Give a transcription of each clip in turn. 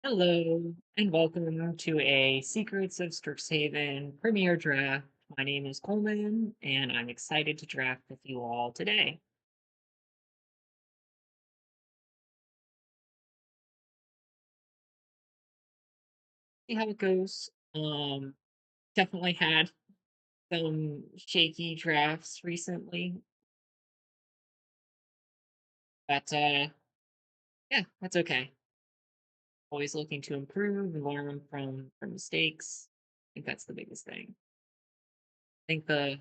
Hello, and welcome to a Secrets of Strixhaven Premier Draft. My name is Coleman, and I'm excited to draft with you all today. See how it goes. Definitely had some shaky drafts recently, but yeah, that's okay. Always looking to improve and learn from mistakes. I think that's the biggest thing. I think the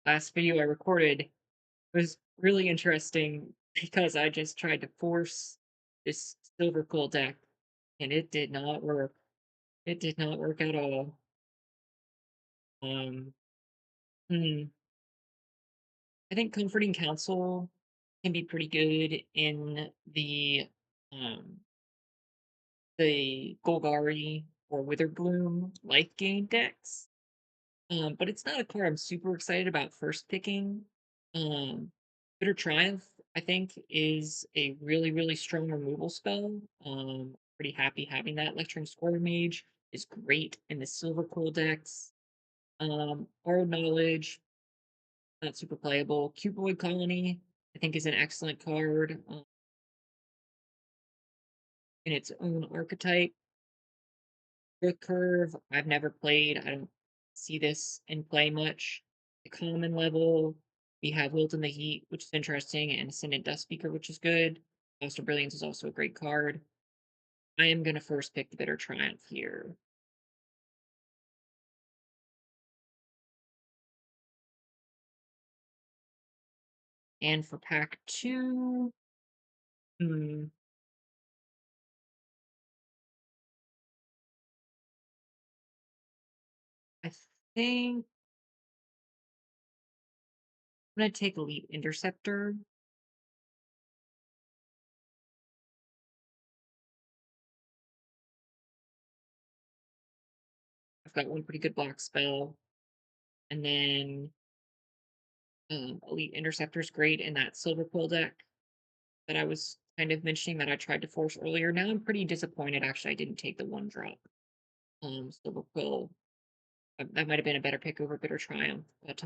last video I recorded was really interesting because I just tried to force this Silverquill deck, and it did not work. It did not work at all. Um, hmm, I think Comforting Counsel can be pretty good in um the Golgari or Witherbloom life gain decks. But it's not a card I'm super excited about first picking. Um, Bitter Triumph, I think, is a really strong removal spell. Pretty happy having that. Lecturing Square Mage is great in the Silver Quill decks. Borrowed Knowledge, not super playable. Cuboid Colony, I think, is an excellent card in its own archetype. Growth Curve, I've never played. I don't see this in play much. The common level, we have Wilt in the Heat, which is interesting, and Ascendant Dust Speaker, which is good. Foster Brilliance is also a great card. I am going to first pick the Bitter Triumph here. And for pack two, hmm, I think I'm going to take Elite Interceptor. I've got one pretty good block spell. And then Elite Interceptor is great in that Silver Quill deck that I was kind of mentioning that I tried to force earlier. Now I'm pretty disappointed. Actually, I didn't take the one drop. Silverquill. That might have been a better pick over Bitter Triumph, but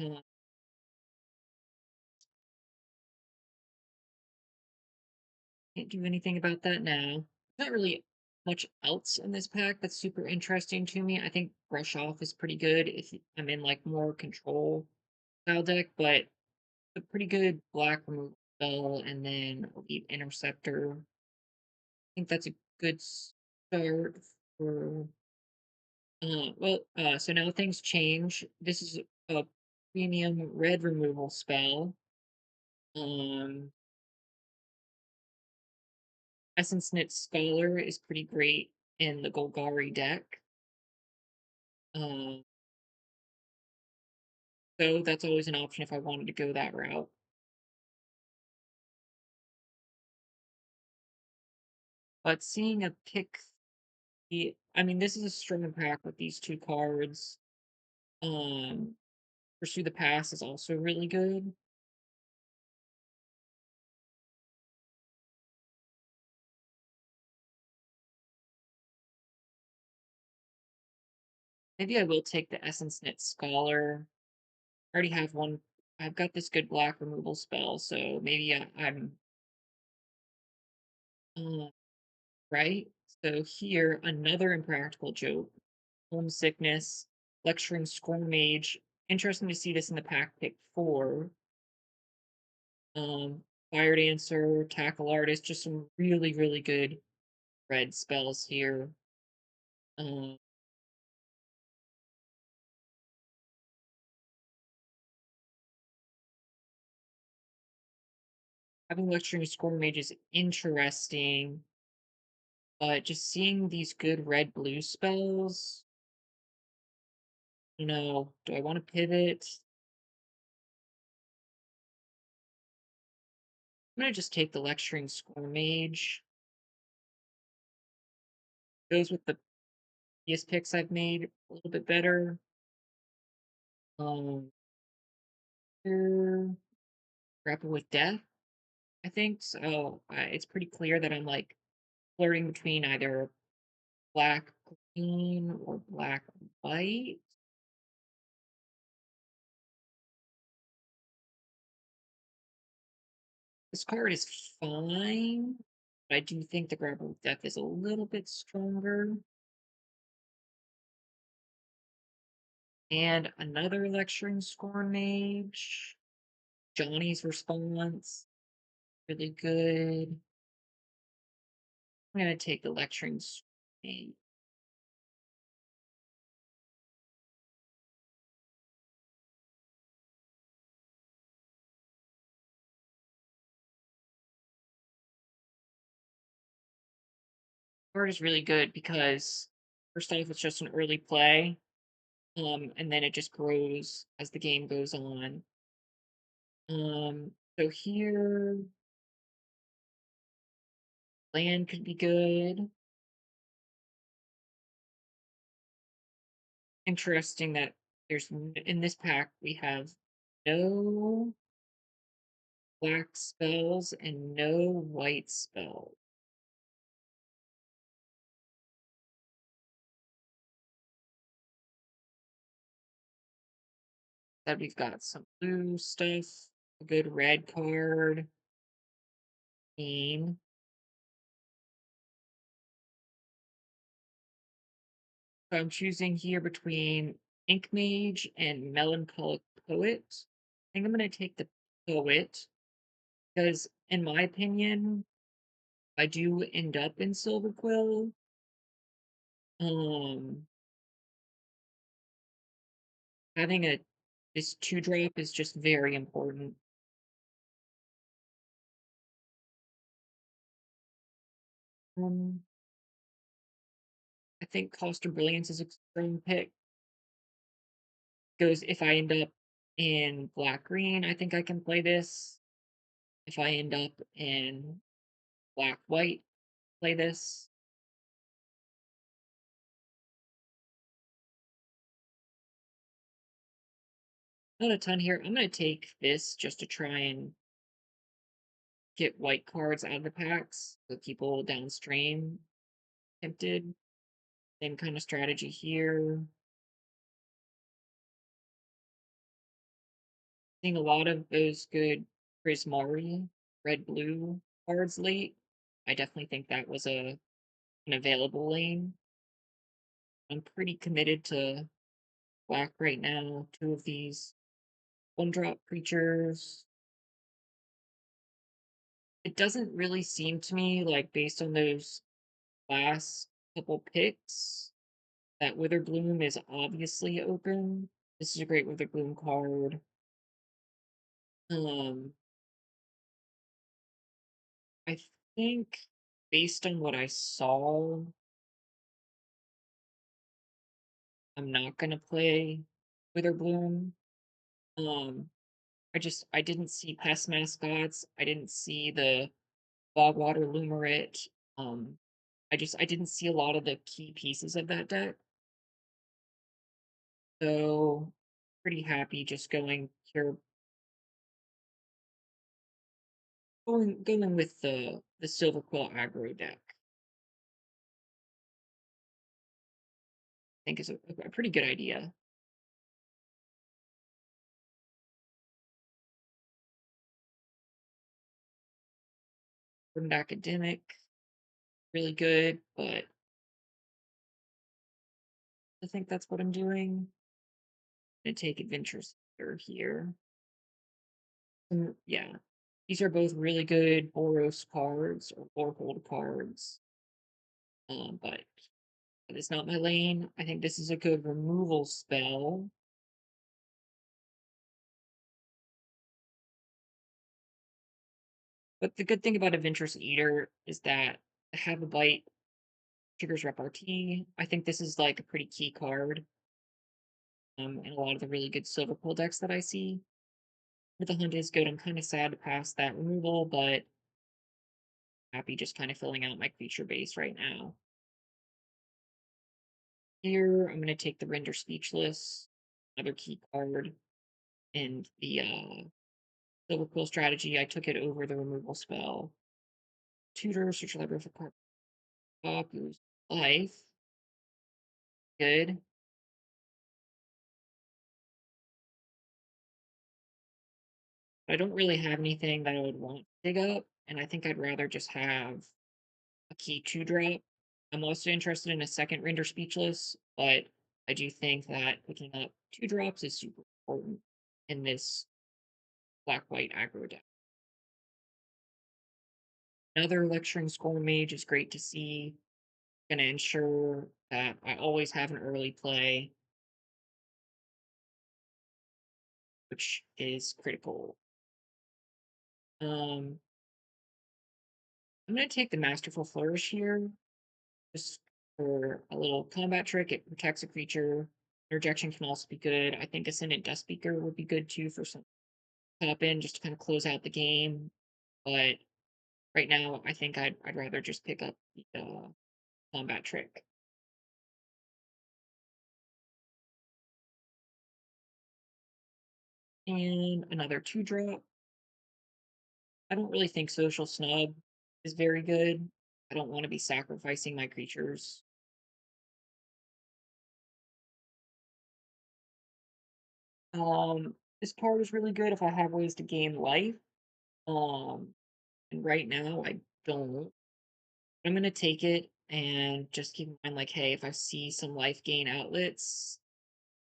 can't do anything about that now. Not really much else in this pack that's super interesting to me. I think Brush Off is pretty good if I'm in like more control style deck, but a pretty good black removal spell and then Elite Interceptor. I think that's a good start for so now things change. This is a premium red removal spell. Um, Essence Knit Scholar is pretty great in the Golgari deck. Um, so that's always an option if I wanted to go that route. But seeing a pick, I mean, this is a strong pack with these two cards. Um, Pursue the Past is also really good. Maybe I will take the Essence Knit Scholar. I already have one. I've got this good black removal spell, so maybe I'm uh, right. So here, another impractical joke: homesickness, lecturing scorn mage. Interesting to see this in the pack pick four. Um, Fire dancer, tackle artist, just some really good red spells here. Um, Having lecturing scorn mage is interesting, but just seeing these good red blue spells, do I want to pivot? I'm gonna just take the lecturing scorn mage. Goes with the previous picks I've made a little bit better. Um, here, grapple with death, I think. So it's pretty clear that I'm like flirting between either black green or black white. This card is fine, but I do think the Grapple of Death is a little bit stronger. And another Lecturing Scorn Mage. Johnny's response, really good. I'm gonna take the Lecturing Scorn Mage. Card is really good because first off, it's just an early play, and then it just grows as the game goes on. So here, land could be good. Interesting that in this pack we have no black spells and no white spells. That we've got some blue stuff, a good red card, green. So I'm choosing here between Ink Mage and Melancholic Poet. I think I'm going to take the Poet because, in my opinion, I do end up in Silverquill. Um, having this 2-drop is just very important. Um, I think Cost of Brilliance is a strong pick. Goes if I end up in black green, I think I can play this. If I end up in black white, play this. Not a ton here. I'm gonna take this just to try and get white cards out of the packs so people downstream tempted. Same kind of strategy here. Seeing a lot of those good Prismari red blue cards late. I definitely think that was an available lane. I'm pretty committed to black right now. Two of these 1-drop creatures. It doesn't really seem to me like based on those last couple picks that Witherbloom is obviously open. This is a great Witherbloom card. Um, I think based on what I saw, I'm not gonna play Witherbloom. Um, I didn't see pest mascots. I didn't see the Bogwater Lumerit. Um, I didn't see a lot of the key pieces of that deck. So pretty happy just going here, going with the Silverquill aggro deck. I think is a pretty good idea. Student academic, really good, but I think that's what I'm doing. I'm gonna take adventures here. Yeah, these are both really good Boros cards or hold cards. But it's not my lane. I think this is a good removal spell. But the good thing about Adventurous Eater is that have a bite triggers repartee. I think this is like a pretty key card in a lot of the really good silver pool decks that I see. But the hunt is good. I'm kind of sad to pass that removal, but happy just kind of filling out my creature base right now. Here, I'm going to take the Render Speechless, another key card, and the Silverquill strategy. I took it over the removal spell. Tutor, search library for card. Top, lose life. Good. I don't really have anything that I would want to dig up, and I think I'd rather just have a key 2 drop. I'm also interested in a second render speechless, but I do think that picking up 2 drops is super important in this black white aggro deck. Another lecturing score mage is great to see. Gonna ensure that I always have an early play, which is critical. Um, I'm gonna take the Masterful Flourish here, just for a little combat trick. It protects a creature. Interjection can also be good. I think Ascendant Death Speaker would be good too for some pop in just to kind of close out the game. But right now, I think I'd rather just pick up the combat trick. And another 2 drop. I don't really think Social Snub is very good. I don't want to be sacrificing my creatures. This card is really good if I have ways to gain life. Um, and right now I don't. I'm gonna take it and just keep in mind, like, hey, if I see some life gain outlets,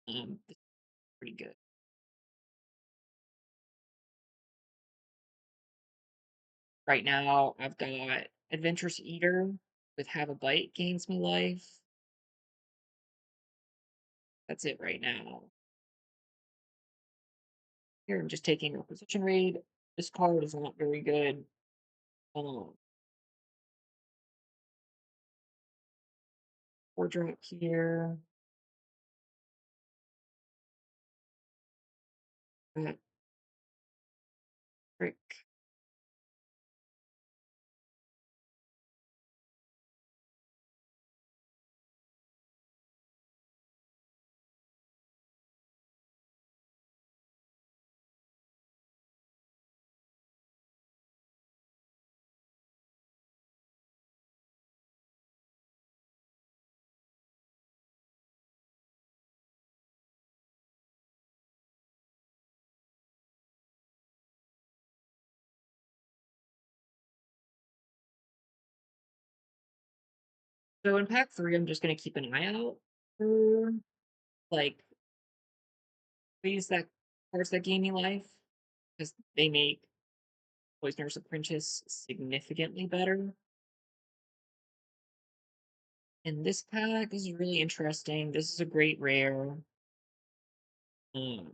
it's pretty good. Right now, I've got Adventurous Eater with Have a Bite gains me life. That's it right now. Here, I'm just taking Requisition Raid. This card is not very good. Um, 4 drop here. Got Trick. So in pack 3, I'm just gonna keep an eye out for like ways that cards that gain me life because they make Poisoner's Apprentice significantly better. And this pack is really interesting. This is a great rare. Um,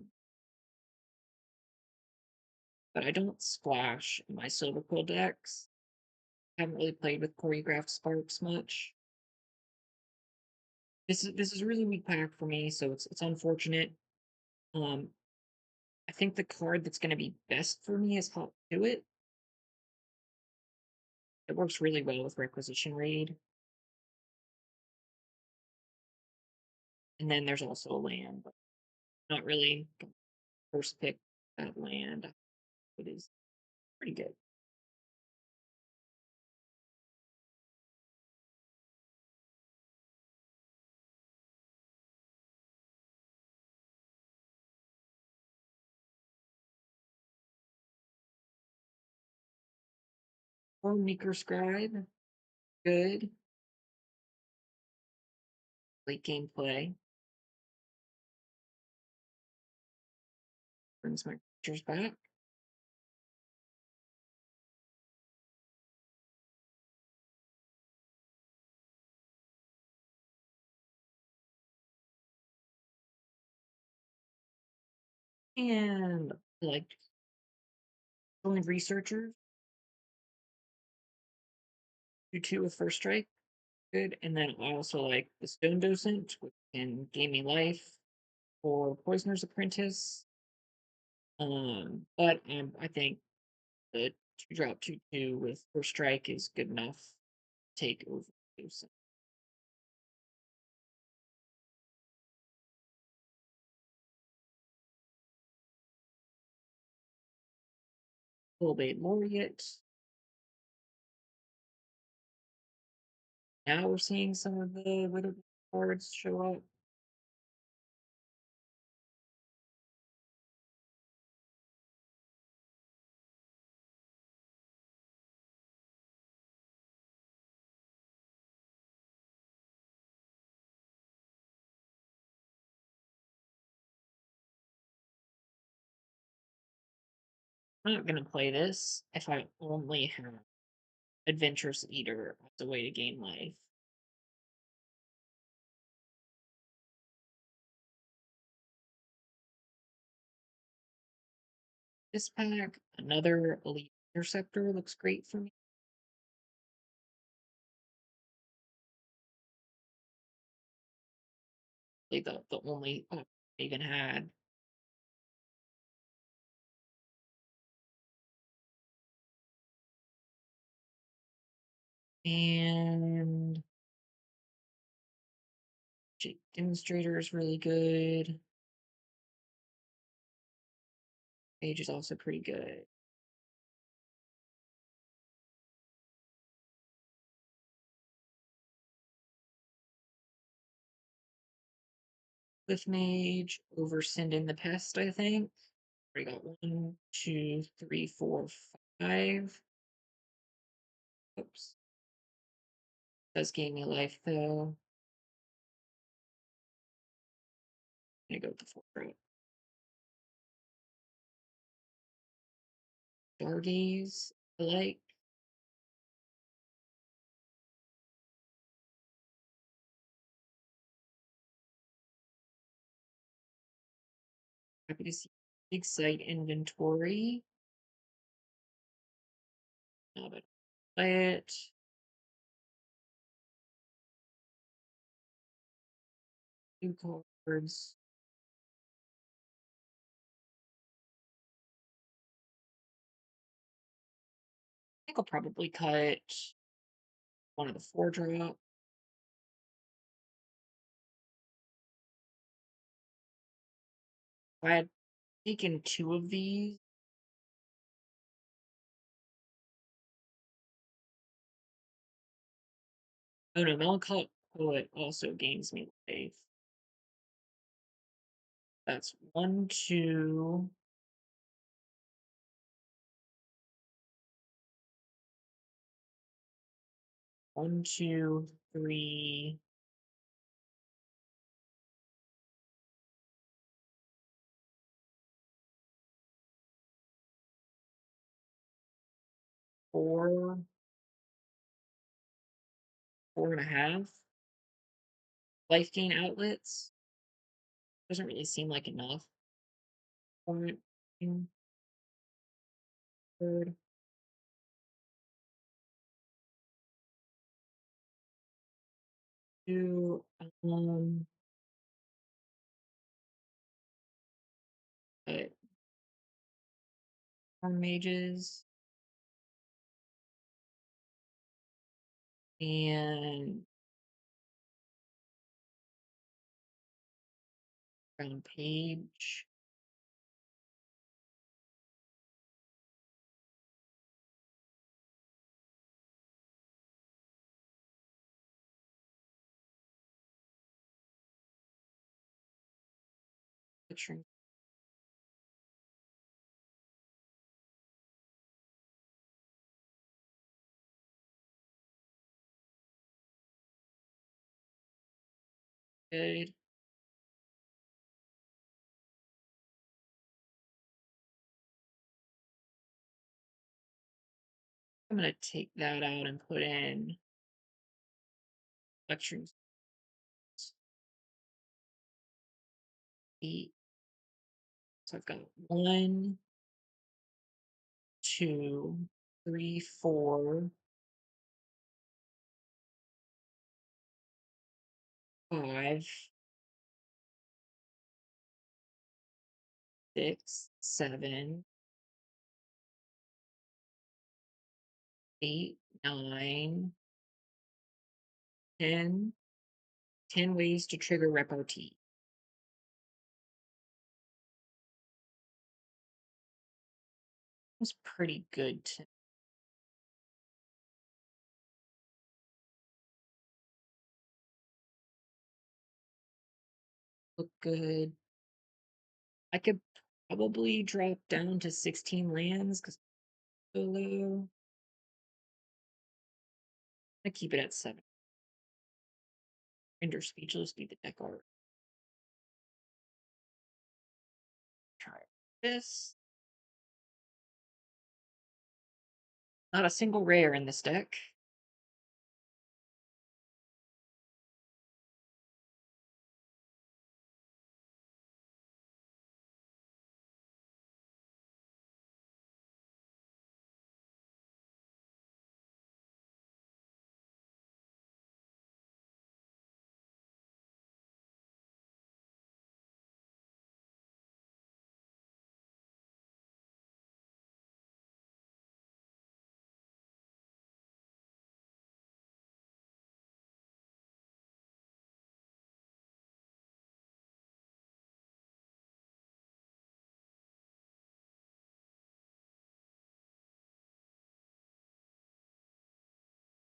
but I don't splash in my Silverquill decks. Haven't really played with choreographed sparks much. This is a really weak pack for me, so it's unfortunate. Um, I think the card that's going to be best for me is Hop to It. It works really well with Requisition Raid. And then there's also a land, but not really first pick that land. It is pretty good. Or Meeker Scribe, good. Late game play. Brings my creatures back. And like join researchers, do 2 with first strike. Good. And then I also like the Stone Docent, which can gain me life for Poisoner's Apprentice. But I think the 2 drop 2/2 with first strike is good enough to take over Docent. Little Bait Laureate. Now we're seeing some of the Wither cards show up. I'm not gonna play this if I only have Adventurous Eater as a way to gain life. This pack, another Elite Interceptor looks great for me. Like the only I even had. And Demonstrator is really good. Mage is also pretty good. With Mage over Send in the Pest, I think. Already got 1, 2, 3, 4, 5. Oops. Does gain me life though. I'm gonna go with the 4 drop. Stargaze, I like. Happy to see Big Site Inventory. Now that I play it. Two cards. I think I'll probably cut one of the 4 drop. If I had taken 2 of these, oh no, Melancholic Poet also gains me life. That's 1, 2. 1, 2, 3. 4, 4.5. Life gain outlets. Doesn't really seem like enough. Point. Third. 2. But Mages. And Brown Page. Picturing good. I'm gonna take that out and put in lecturing 8. So I've got 1, 2, 3, 4, 5, 6, 7, 8, 9, 10. 10 ways to trigger repartee. It's pretty good. look good. I could probably drop down to 16 lands because so low. I keep it at 7. Render speechless, be the deck art. Try this. Not a single rare in this deck.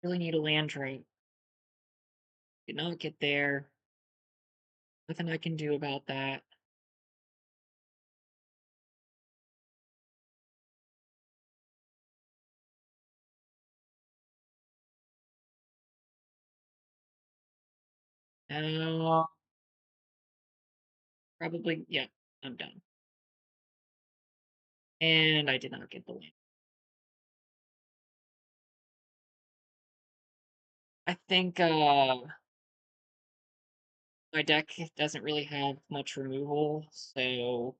Really need a land trait. Did not get there. Nothing I can do about that. Now, probably, yeah, I'm done. And I did not get the land. I think my deck doesn't really have much removal, so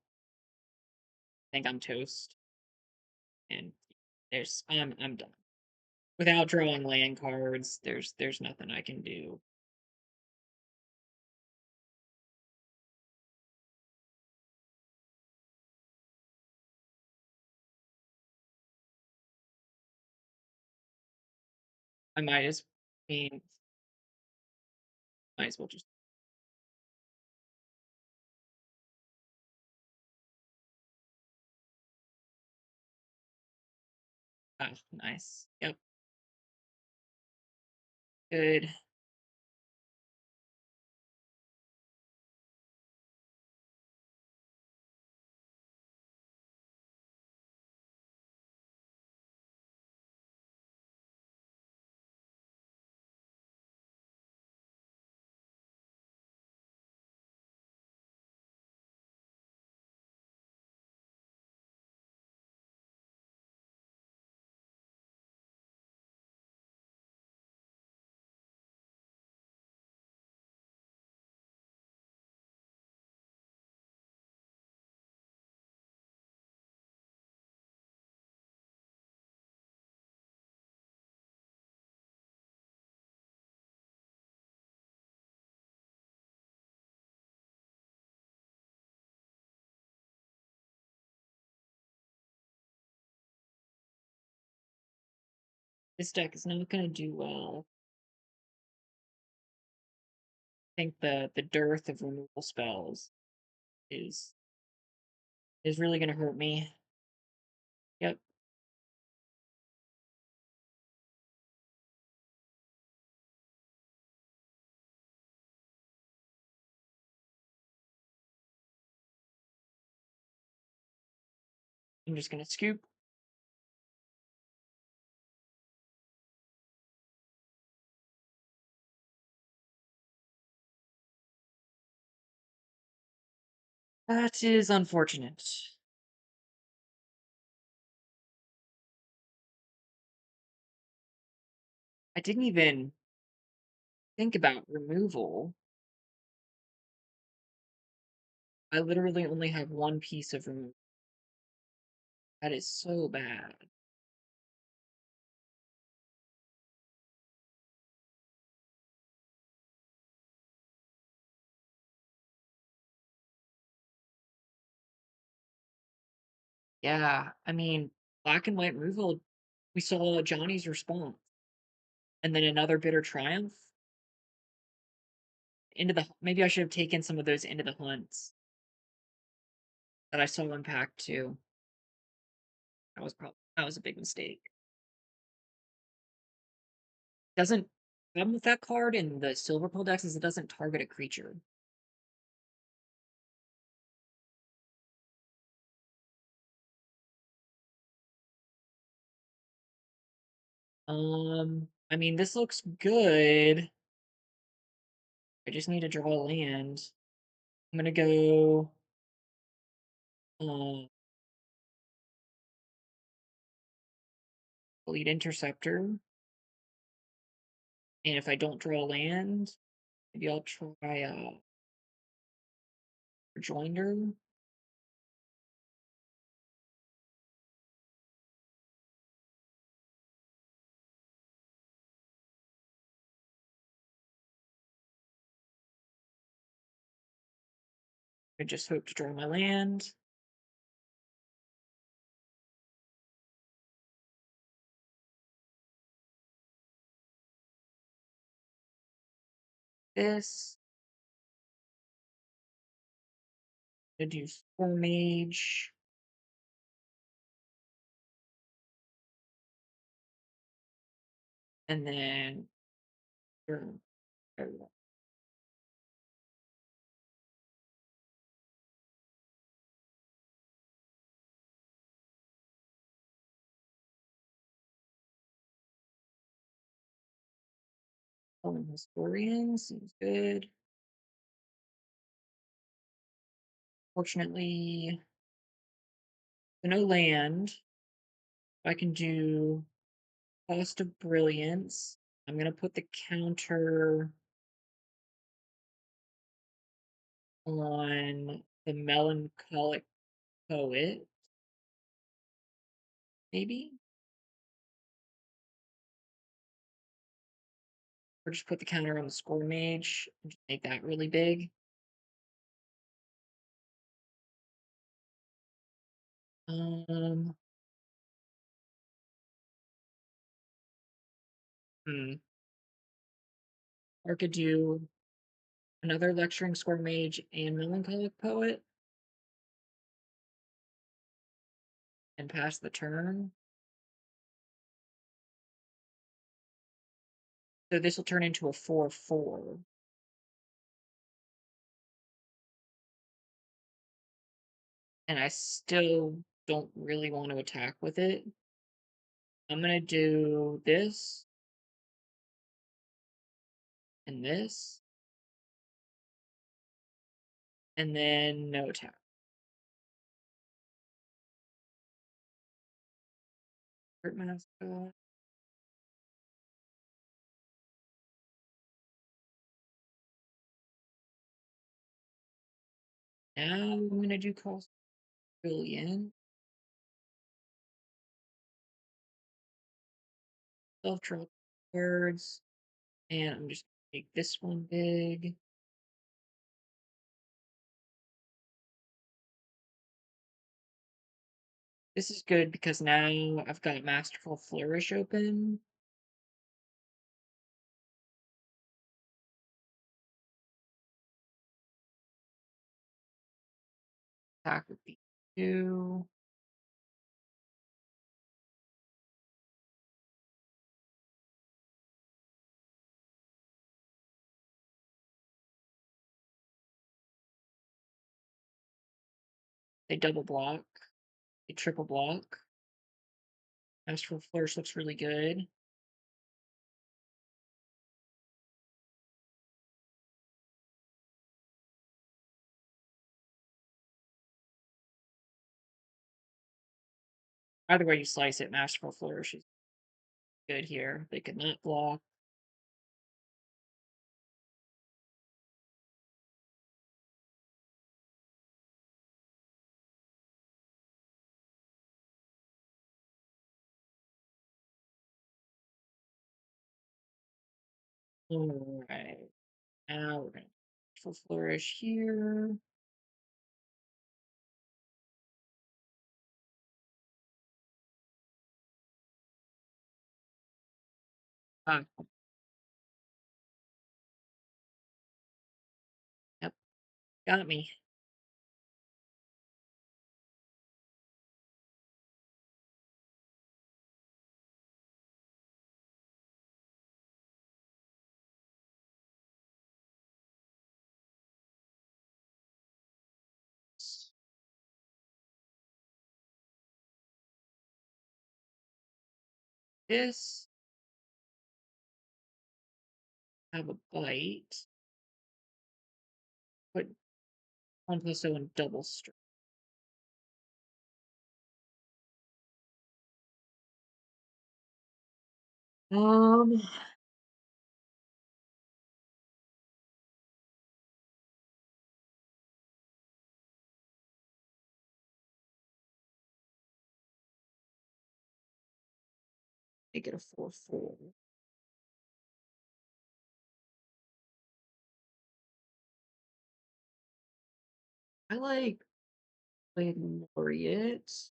I think I'm toast. And I'm done. Without drawing land cards, there's nothing I can do. I mean, might as well just nice. Yep, good. This deck is not gonna do well. I think the dearth of removal spells is is really gonna hurt me. Yep, I'm just gonna scoop. That is unfortunate. I didn't even think about removal. I literally only have one piece of removal. That is so bad. Yeah, I mean, black and white removal, we saw Johnny's response. And then another bitter triumph. Into the maybe I should have taken some of those into the hunts that I saw in pack two. That was a big mistake. Doesn't problem with that card in the Silverquill decks is it doesn't target a creature. I mean, this looks good. I just need to draw land. I'm gonna go uh Elite Interceptor. And if I don't draw land, maybe I'll try Rejoinder. I just hope to draw my land. This. I'm gonna do Storm Mage. And then oh, Historian seems good. Fortunately, no land. I can do Cost of Brilliance. I'm gonna put the counter on the Melancholic Poet, maybe? Or just put the counter on the Score Mage and just make that really big. Um, hmm. Or could do another Lecturing Score Mage and Melancholic Poet and pass the turn. So this will turn into a 4/4. And I still don't really want to attack with it. I'm gonna do this and this, and then no attack. Hurt mascot. Now I'm gonna do cost billion. Self-drop cards. And I'm just gonna make this one big. This is good because now I've got Masterful Flourish open. Attack would be 2. They double block. They triple block. Masterful Flourish looks really good. Either way you slice it, Masterful Flourish is good here. They could not block. Alright. Now we're gonna Masterful Flourish here. Ah, yep, got me. This have a bite. Put 1+0 and double strike. Um, Make it a 4/4. I like playing Laureate.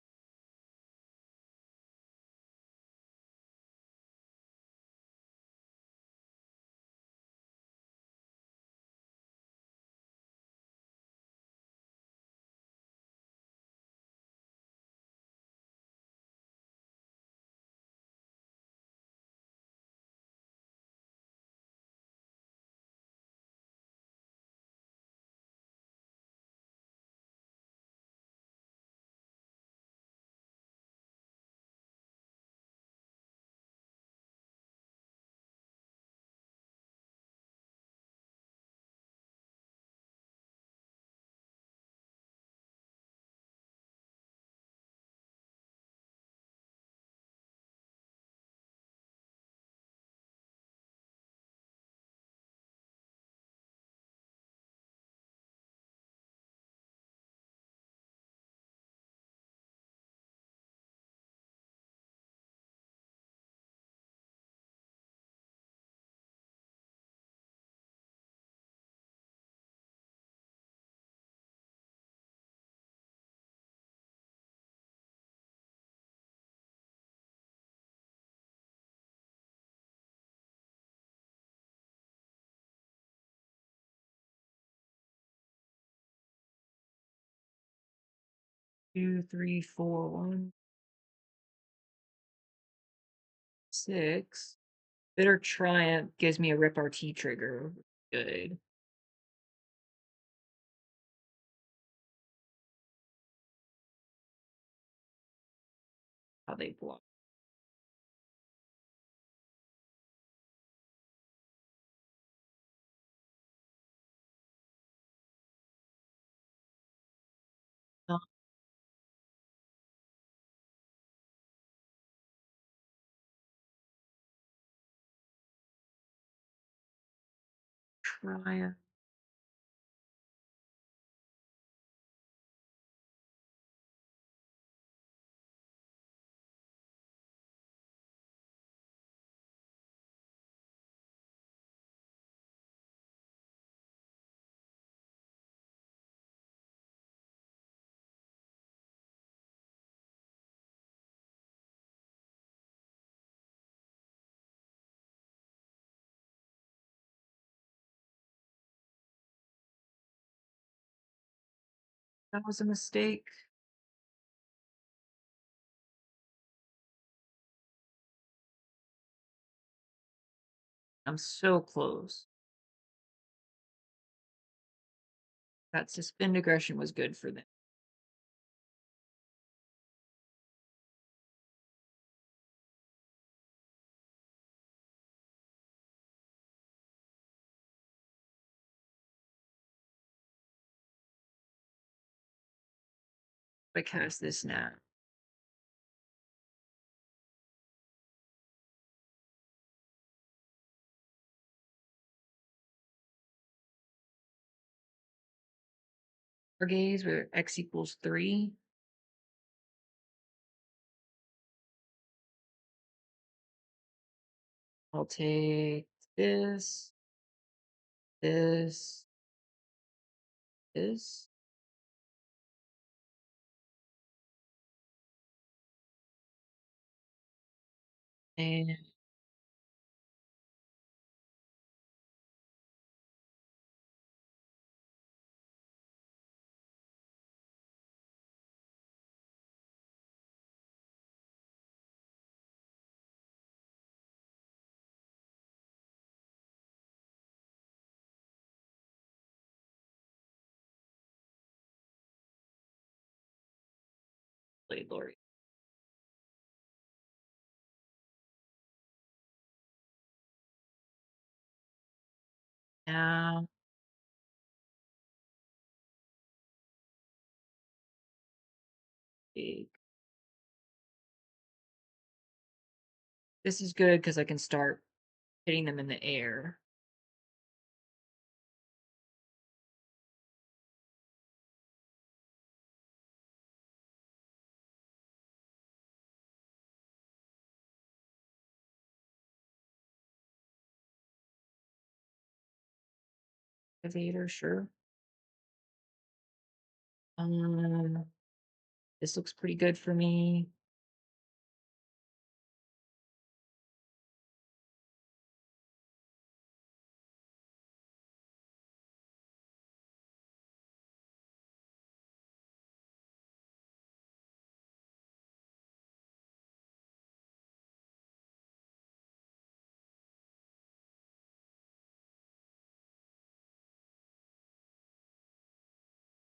Two, three, four, 1, 6. Bitter Triumph gives me a repartee trigger. Good. How they block. Uh, Triumph. That was a mistake. I'm so close. That suspend aggression was good for them. If I cast this now. Our gaze where x equals 3. I'll take this, this, this. And play Lori. Now, big. This is good because I can start hitting them in the air. Elevator, sure. Um, this looks pretty good for me.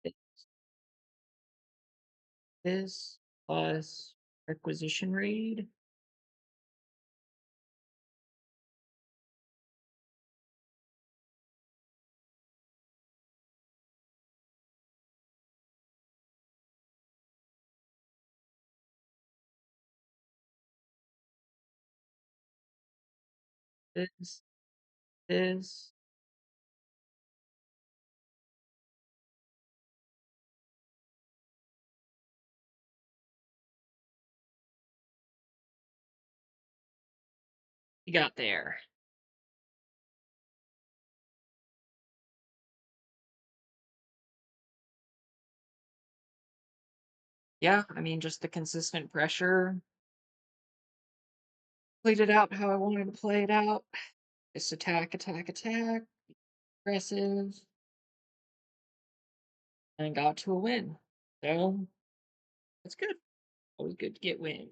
Th- This plus requisition raid. This, this. You got there. Yeah, I mean, just the consistent pressure. Played it out how I wanted to play it out. Just attack, attack, attack, aggressive, and got to a win. So that's good. Always good to get win.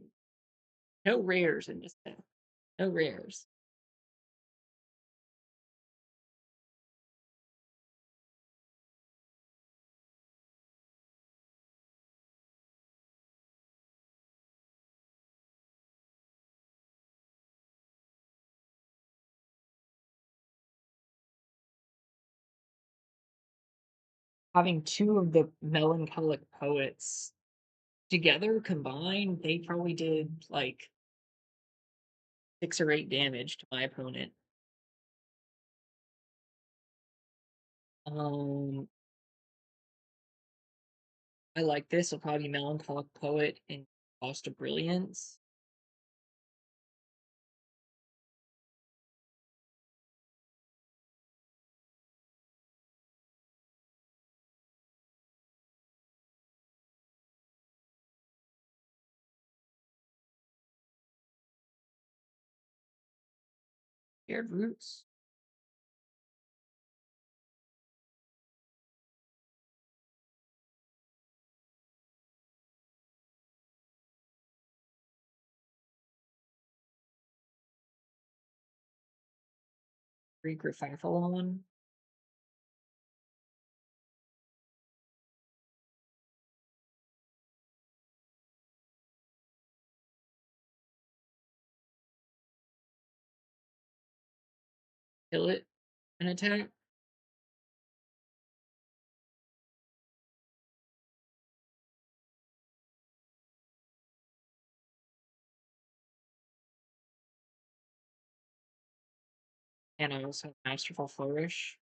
No rares in this deck. No rares. Having two of the melancholic poets together combined, they probably did like 6 or 8 damage to my opponent. Um, I like this. I'll probably melancholic poet and cost of brilliance. Shared roots. Greek Rephyphalon. Kill it and attack. And I also have Masterful Flourish.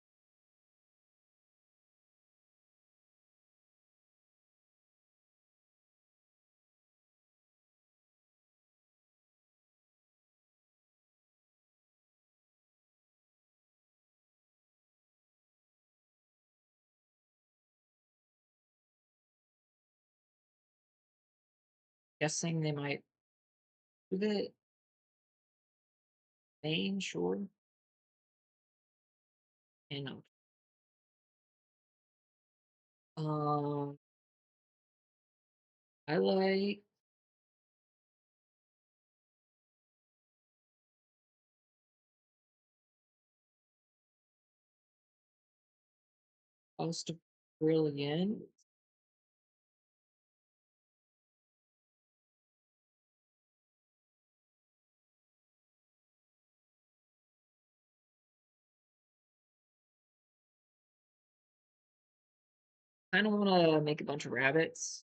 Guessing they might move it. Main, sure. And I like Cost of Brilliance. Kinda wanna make a bunch of rabbits.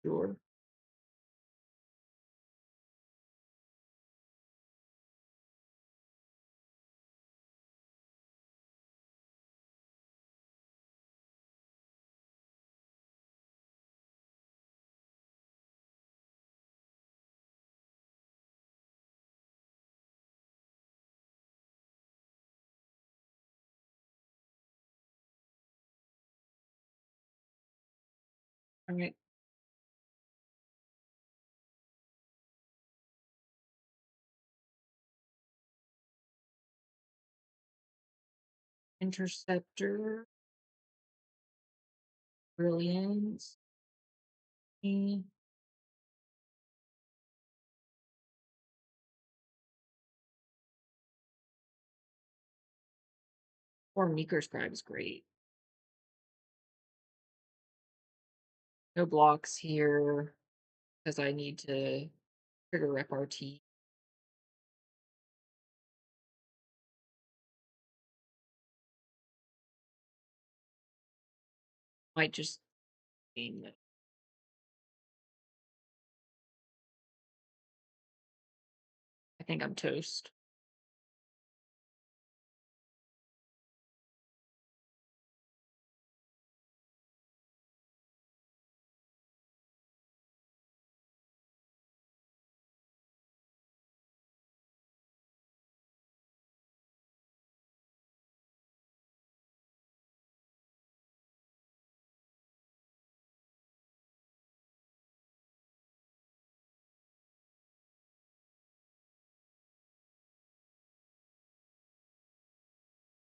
Sure. Alright. Interceptor, Brilliance, or Meeker Scribe is great. No blocks here, because I need to trigger rep RT. Might just game it. I think I'm toast.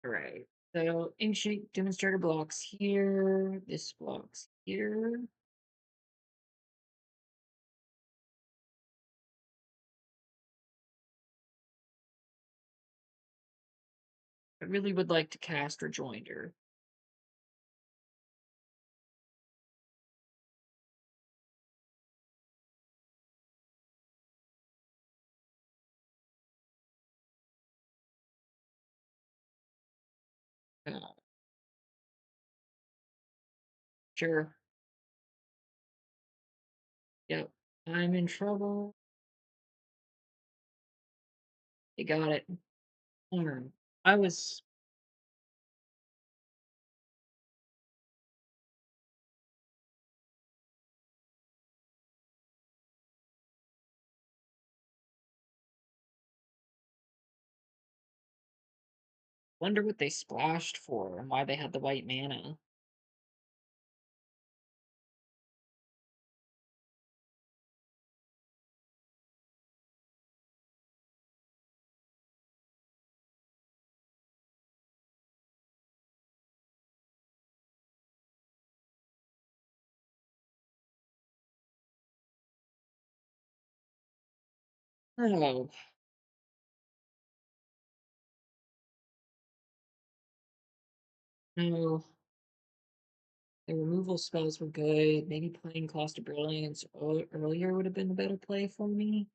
Alright. So ancient demonstrator blocks here. This blocks here. I really would like to cast Rejoinder. Uh, sure. Yep. I'm in trouble. You got it. Darn. I was wonder what they splashed for and why they had the white mana. Oh, no. The removal spells were good. Maybe playing Cost of Brilliance earlier would have been a better play for me.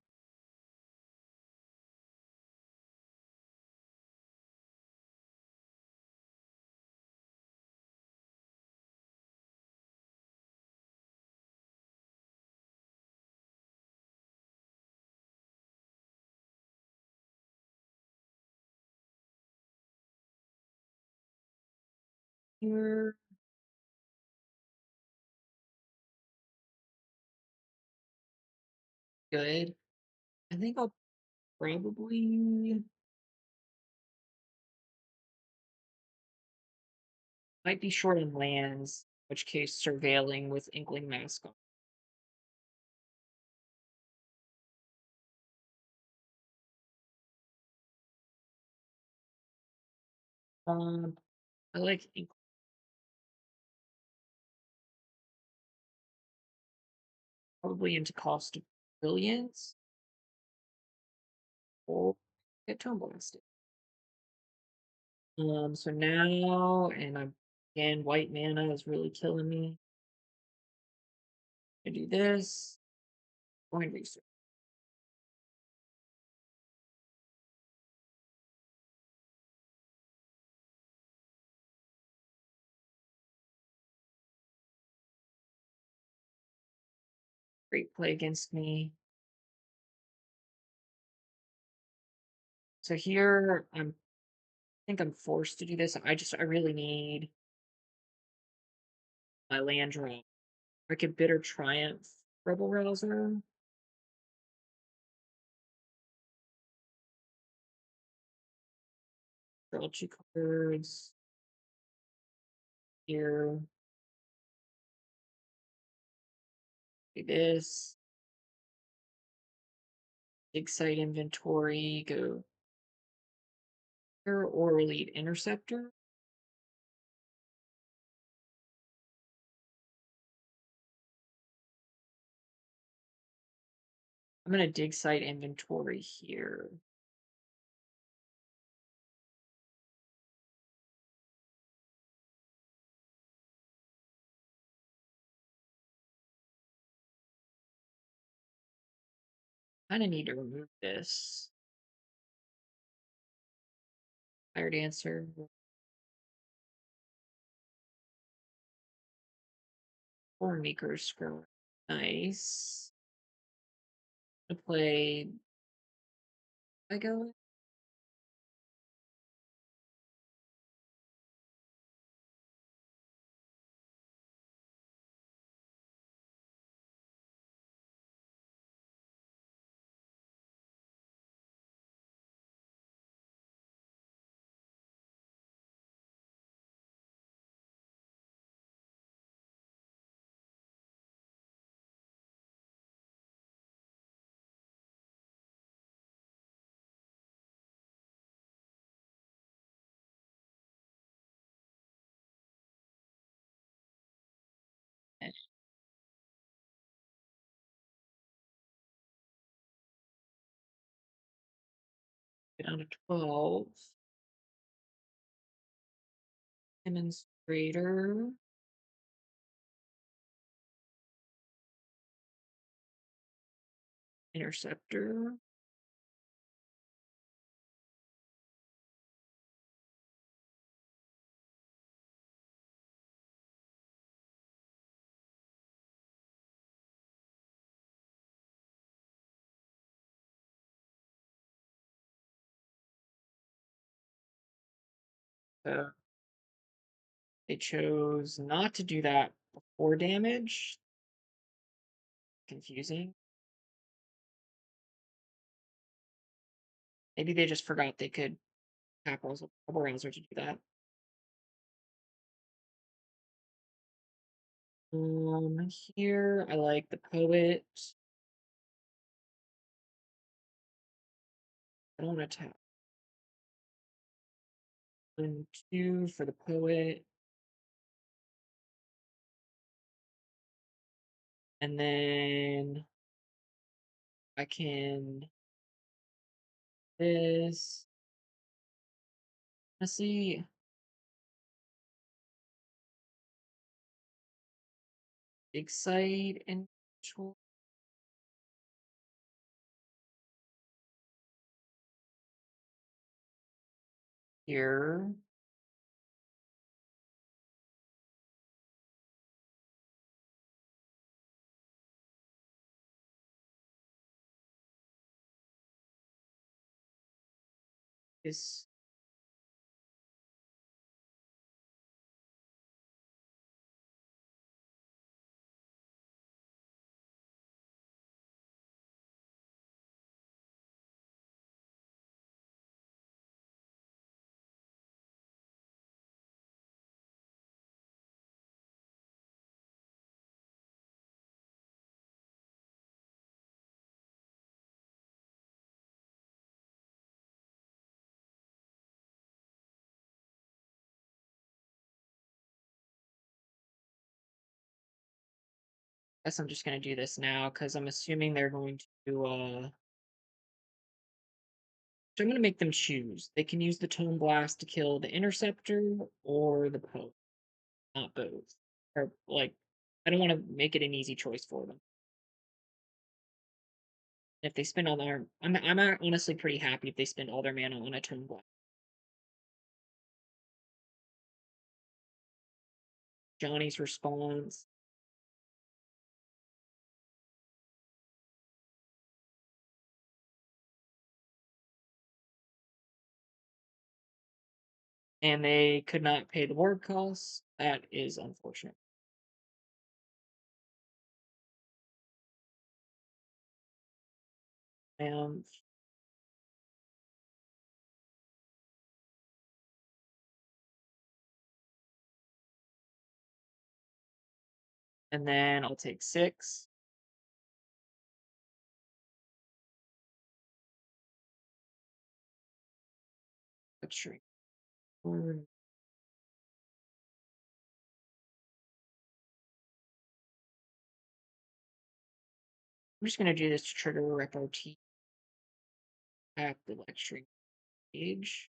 Here, good. I think I'll probably might be short on lands, in which case surveilling with Inkling Mask on. Um, I like probably into cost of brilliance or get tone blasted. So now, and I'm again, white mana is really killing me. I do this, coin research. Great play against me. So here, I think I'm forced to do this. I really need my land draw. I could Bitter Triumph Rebel Rouser. Draw two cards here. Do this. Dig site inventory. Go here or Elite Interceptor. I'm gonna dig site inventory here. Kind of need to remove this. Fire Dancer. Or Maker's Scroll. Nice. To play. I go down to 12. Demonstrator. Interceptor. So they chose not to do that before damage. Confusing. Maybe they just forgot they could Rebel Rouser to do that. Here I like the Poet. I don't want to tap. 1, 2 for the Poet. And then I can this. Let's see. Big site and here. Is Guess I'm just gonna do this now because I'm assuming they're going to so I'm gonna make them choose. They can use the Tone Blast to kill the Interceptor or the Poe, not both. Or like I don't want to make it an easy choice for them. If they spend all their I'm honestly pretty happy if they spend all their mana on a Tone Blast. Johnny's response. And they could not pay the ward costs. That is unfortunate. Um, and then I'll take 6. Let's shrink. I'm just gonna do this to trigger repartee at the electric gauge.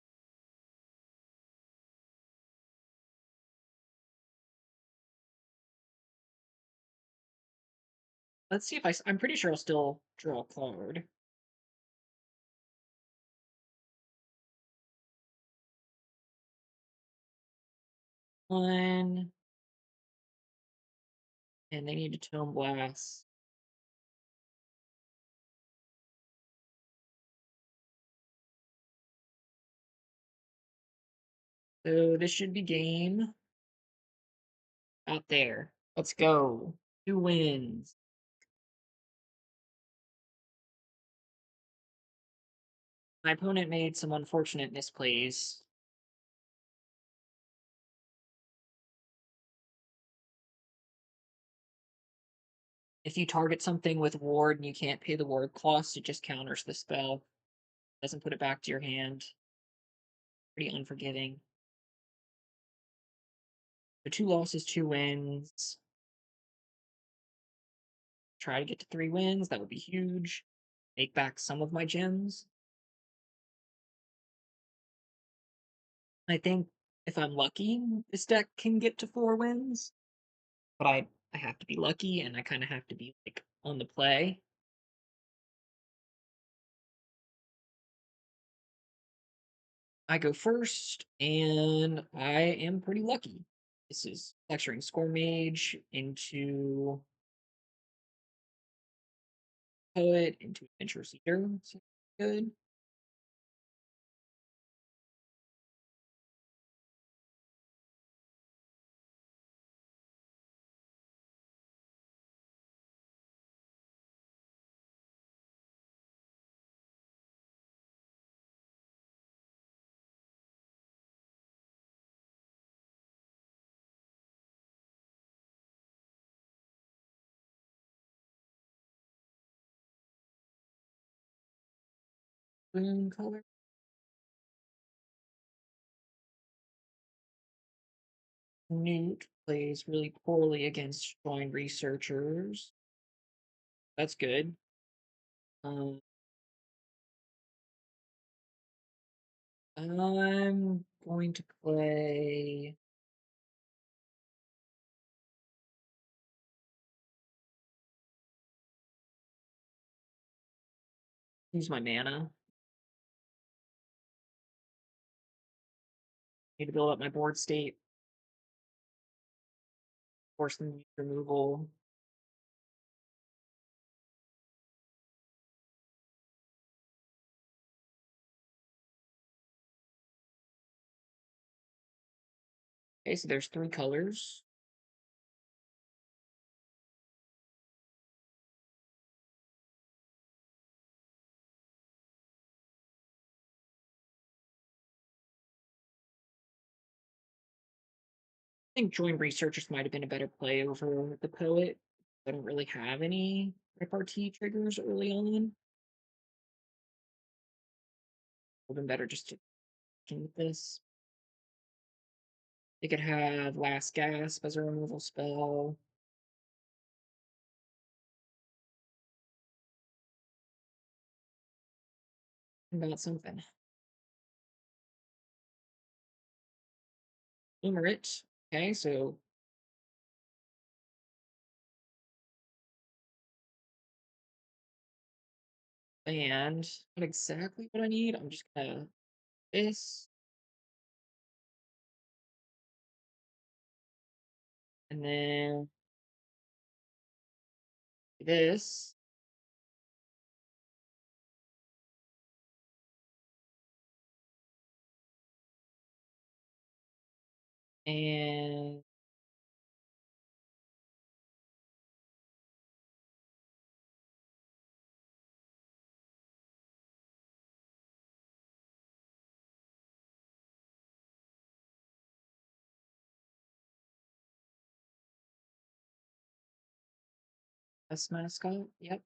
Let's see if I'm pretty sure I'll still draw a card. One, and they need to Tone Blast. So this should be game. Out there. Let's go. 2 wins. My opponent made some unfortunate misplays. If you target something with ward and you can't pay the ward cost, it just counters the spell. Doesn't put it back to your hand. Pretty unforgiving. So 2 losses, 2 wins. Try to get to 3 wins. That would be huge. Make back some of my gems. I think if I'm lucky, this deck can get to 4 wins. But I have to be lucky and I kind of have to be like on the play. I go first, and I am pretty lucky. This is lecturing Score Mage into Poet into Adventure Seeker. So good. Green color. Newt plays really poorly against joint researchers. That's good. Um, I'm going to play. Use my mana. Need to build up my board state. Force them to use removal. Okay, so there's 3 colors. I think joint researchers might have been a better play over the poet. I don't really have any repartee triggers early on. Would have been better just to continue with this. They could have last gasp as a removal spell. about something. Limerick. Okay, so and not exactly what I need. I'm just gonna this and then this and this mascot. Yep.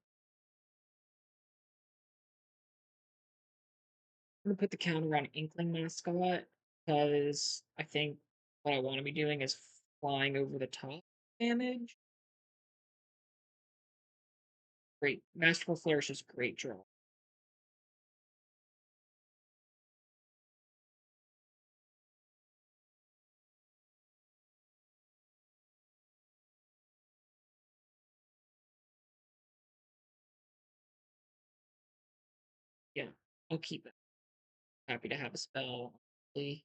I'm gonna put the counter on Inkling mascot because I think what I want to be doing is flying over the top damage. Great. Masterful Flourish is great draw. Yeah, I'll keep it. Happy to have a spell. Honestly.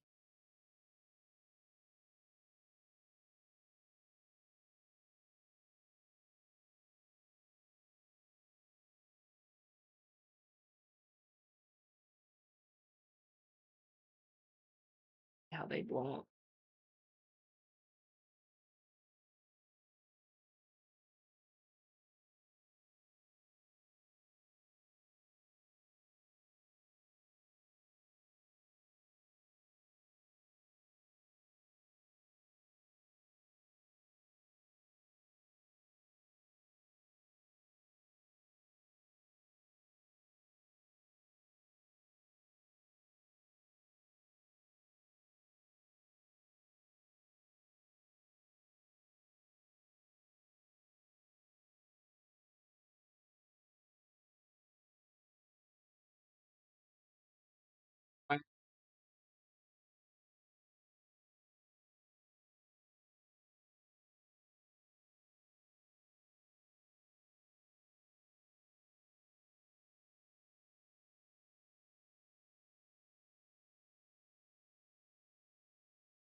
How they block.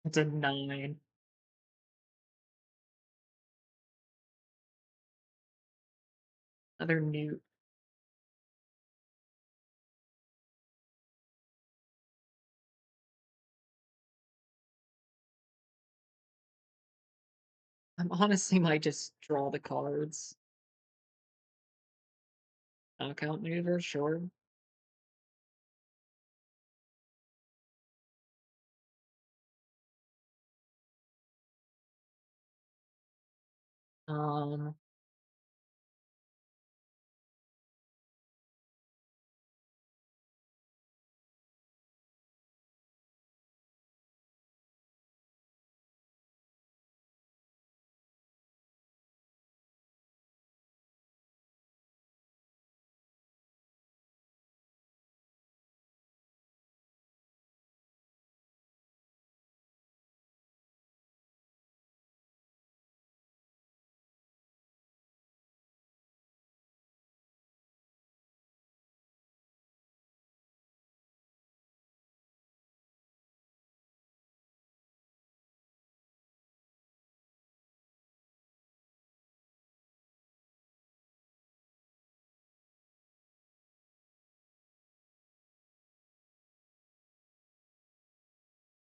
It's a 9. Another newt. I'm honestly might just draw the cards. Knockout maneuver, sure. Um,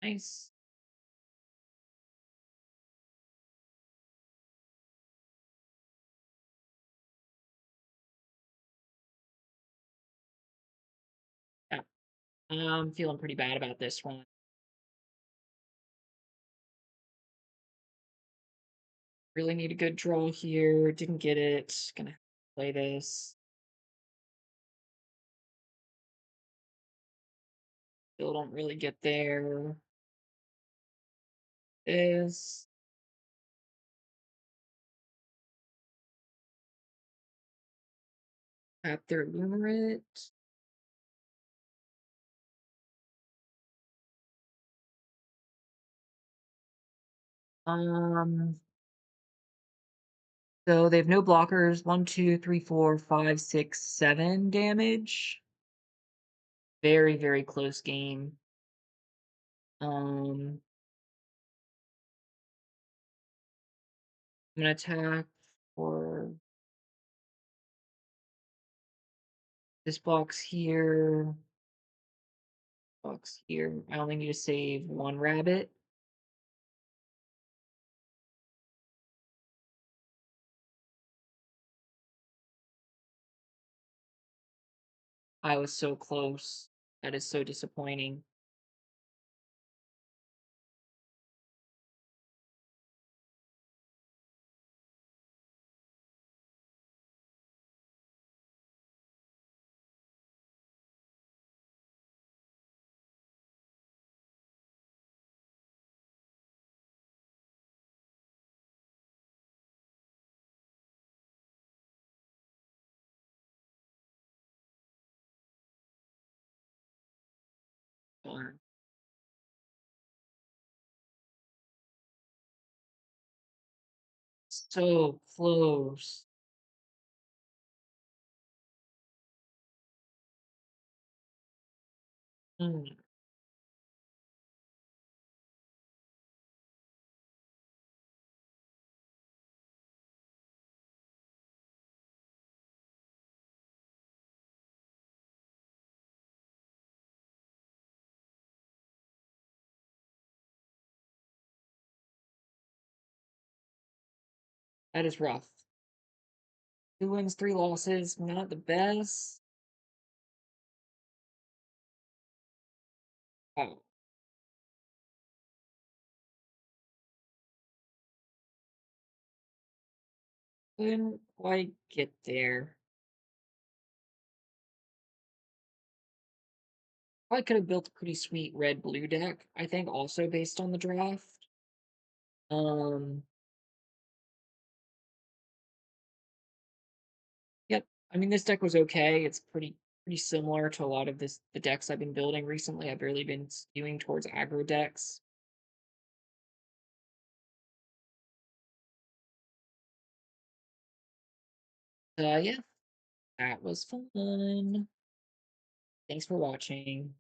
nice. Yeah, I'm feeling pretty bad about this one. Really need a good draw here. Didn't get it. Gonna play this. Still don't really get there. This. Tap their Lumerit. Um, so they have no blockers. 1, 2, 3, 4, 5, 6, 7 damage. Very, very close game. Um, I'm gonna attack for this box here, box here. I only need to save one rabbit. I was so close. That is so disappointing. Darn. So close. Mm, that is rough. 2 wins, 3 losses. Not the best. Oh, couldn't quite get there. Probably could have built a pretty sweet red blue deck, I think, also based on the draft. Um, yep. I mean, this deck was okay. It's pretty similar to a lot of the decks I've been building recently. I've really been skewing towards aggro decks. Yeah, that was fun. Thanks for watching.